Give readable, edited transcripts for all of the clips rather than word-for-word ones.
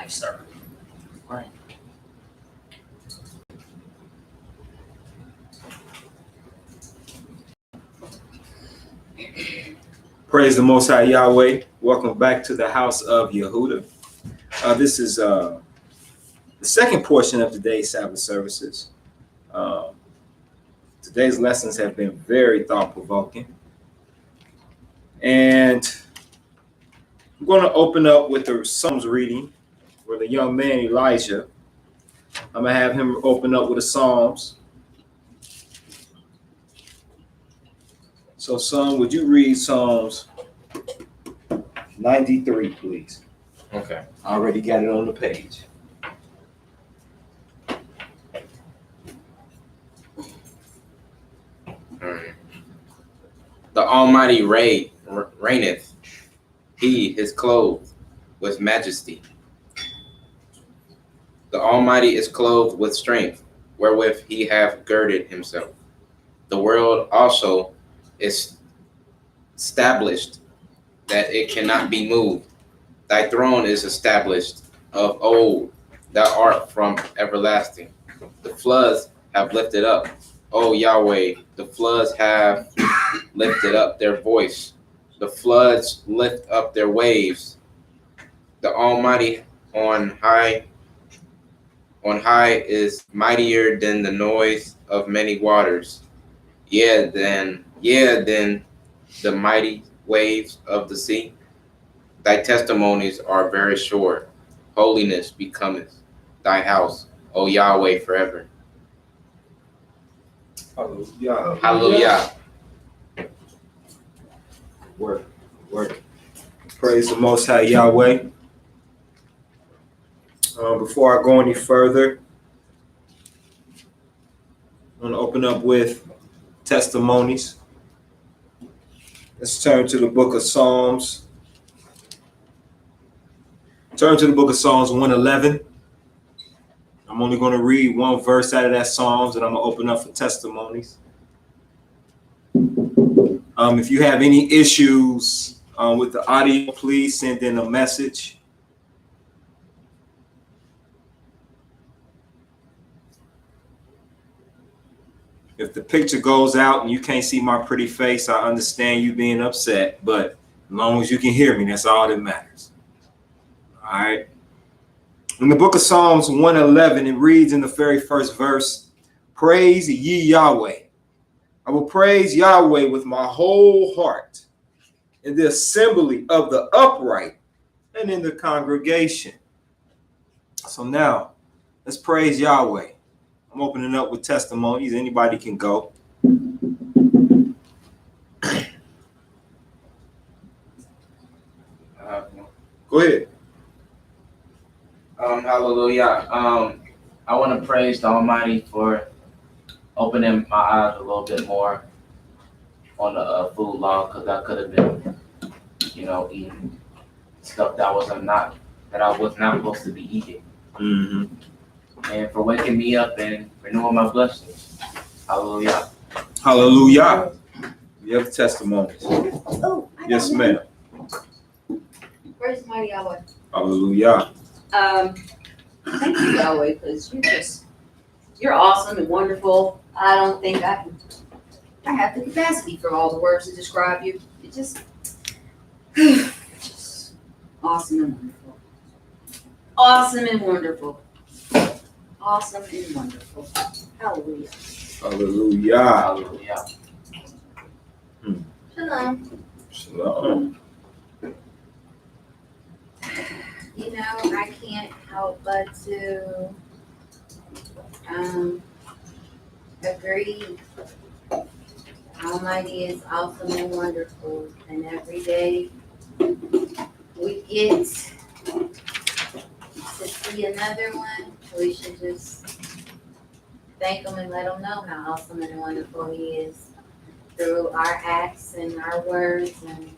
life, sir. Right. Praise the Most High Yahweh. Welcome back to the house of Yehuda. This is the second portion of today's Sabbath services. Today's lessons have been very thought-provoking. And I'm going to open up with the Psalms reading where the young man Elijah, I'm going to have him open up with the Psalms. So, son, would you read Psalms 93, please? Okay. I already got it on the page. The Almighty reigneth. He is clothed with majesty. The Almighty is clothed with strength, wherewith he hath girded himself. The world also is established, that it cannot be moved. Thy throne is established of old. Thou art from everlasting. The floods have lifted up. O Yahweh, the floods have lifted up their voice. The floods lift up their waves. The Almighty on high is mightier than the noise of many waters. Then the mighty waves of the sea. Thy testimonies are very sure. Holiness becometh thy house, O Yahweh, forever. Hallelujah. Hallelujah. Work. Praise the Most High Yahweh. Before I go any further, I'm going to open up with testimonies. Let's turn to the book of Psalms. Turn to the book of Psalms 111. I'm only going to read one verse out of that Psalms, and I'm going to open up for testimonies. If you have any issues with the audio, please send in a message. If the picture goes out and you can't see my pretty face, I understand you being upset, but as long as you can hear me, that's all that matters. All right. In the book of Psalms 111, it reads in the very first verse, praise ye Yahweh. I will praise Yahweh with my whole heart in the assembly of the upright and in the congregation. So now, let's praise Yahweh. I'm opening up with testimonies. Anybody can go. Go ahead. Hallelujah. I want to praise the Almighty for opening my eyes a little bit more on the food law, because I could have been, eating stuff that I was not supposed to be eating. Mm-hmm. And for waking me up and renewing my blessings. Hallelujah. Hallelujah. You have testimonies. Oh, Yes, ma'am. Praise the mighty Yahweh. Hallelujah. Thank you, Yahweh, because you're awesome and wonderful. I don't think I have the capacity for all the words to describe you. It's just awesome and wonderful. Awesome and wonderful. Awesome and wonderful. Hallelujah. Hallelujah. Hallelujah. Shalom. Shalom. I can't help but to agree. Almighty is awesome and wonderful, and every day we get to see another one. We should just thank him and let him know how awesome and wonderful he is through our acts and our words and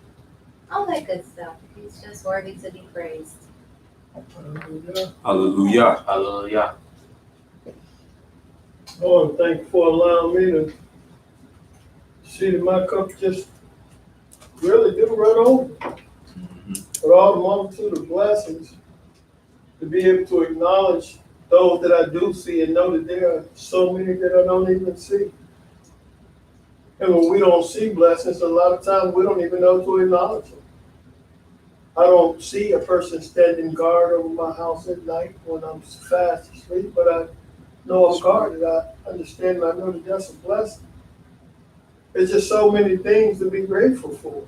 all that good stuff. He's just worthy to be praised. Hallelujah. Hallelujah. Lord, thank you for allowing me to see that my cup just really do run over. With all the multitude of blessings to be able to acknowledge those that I do see and know that there are so many that I don't even see. And when we don't see blessings, a lot of times we don't even know to acknowledge them. I don't see a person standing guard over my house at night when I'm fast asleep, but I know I'm guarded. I understand and I know that that's a blessing. There's just so many things to be grateful for.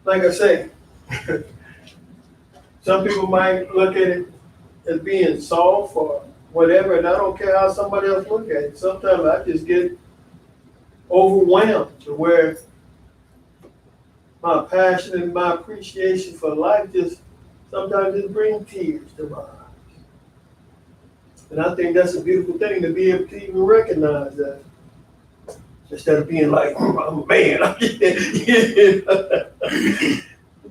Like I say, some people might look at it as being soft or whatever, and I don't care how somebody else look at it. Sometimes I just get overwhelmed to where my passion and my appreciation for life just sometimes just bring tears to my eyes. And I think that's a beautiful thing to be able to even recognize that. Instead of being like, oh, I'm a man. It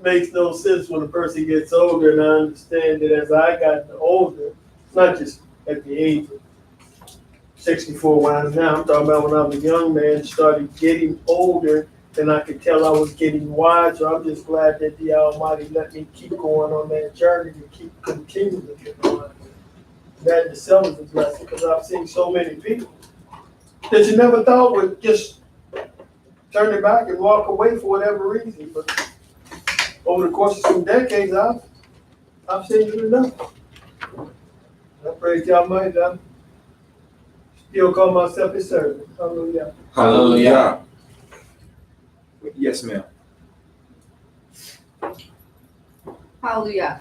makes no sense when a person gets older, and I understand that as I got older, it's not just at the age of 64 where I am now. I'm talking about when I was a young man, started getting older, and I could tell I was getting wiser. I'm just glad that the Almighty let me keep going on that journey to keep continuing to get wiser. That in itself is a blessing, because I've seen so many people that you never thought would just turn their back and walk away for whatever reason. But over the course of some decades, I've seen it enough. I praise the Almighty. I still call myself His servant. Hallelujah. Hallelujah. Yes, ma'am. Hallelujah.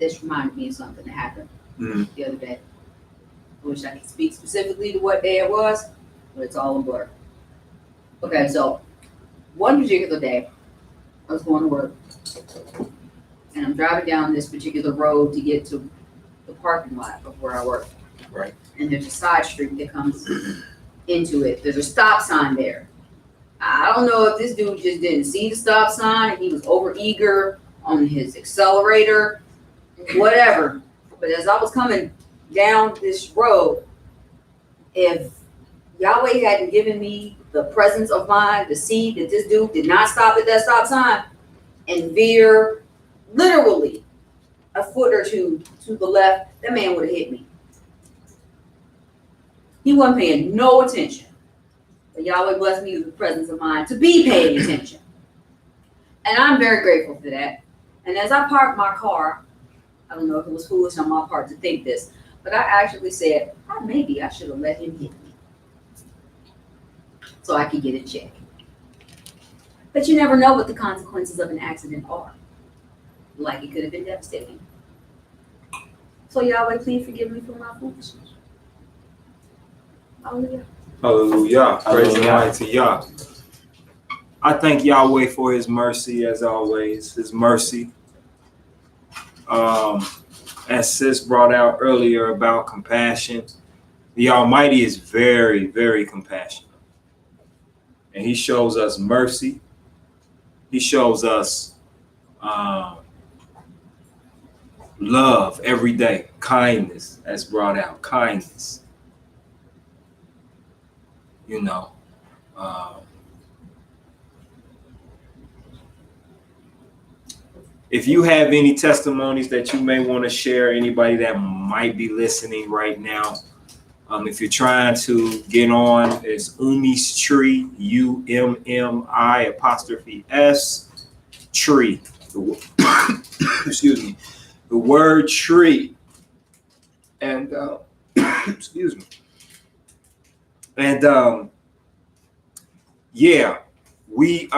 This reminded me of something that happened the other day. I wish I could speak specifically to what day it was, but it's all a blur. Okay, so one particular day, I was going to work, and I'm driving down this particular road to get to the parking lot of where I work. Right. And there's a side street that comes into it. There's a stop sign there. I don't know if this dude just didn't see the stop sign and he was over eager on his accelerator, whatever. But as I was coming down this road, if Yahweh hadn't given me the presence of mind to see that this dude did not stop at that stop sign and veer literally a foot or two to the left, that man would have hit me. He wasn't paying no attention. But Yahweh blessed me with the presence of mind to be paying attention. And I'm very grateful for that. And as I parked my car, I don't know if it was foolish on my part to think this, but I actually said, maybe I should have let him hit me so I could get it checked. But you never know what the consequences of an accident are. Like it could have been devastating. So Yahweh, please forgive me for my foolishness. Hallelujah. Hallelujah. Praise the Hallelujah. Almighty Yah. I thank Yahweh for His mercy, as always. His mercy. As Sis brought out earlier about compassion, the Almighty is very, very compassionate. And He shows us mercy. He shows us love every day. Kindness, as brought out. Kindness. You know. If you have any testimonies that you may want to share, anybody that might be listening right now, if you're trying to get on, it's Umi's Tree, UMMI' tree. Excuse me. The word tree. And excuse me. And yeah, we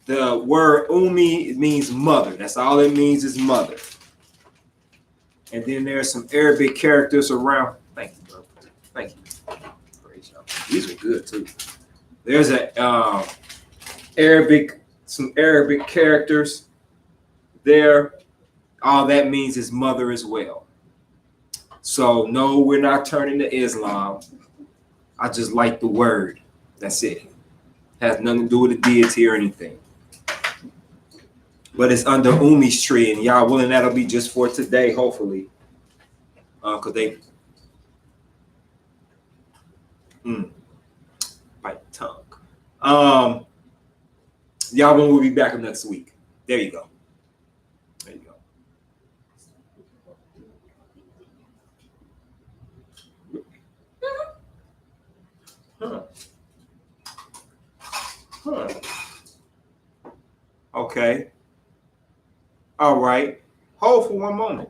the word Umi means mother. That's all it means is mother. And then there's some Arabic characters around. Thank you, bro. Thank you. Praise y'all. These are good too. There's some Arabic characters there. All that means is mother as well. So no, we're not turning to Islam. I just like the word. That's it. Has nothing to do with the deity or anything. But it's under Umi's tree, and y'all willing that'll be just for today, hopefully. Cause they bite the tongue. Y'all will be back next week. There you go. There you go. Huh. Okay. All right. Hold for one moment.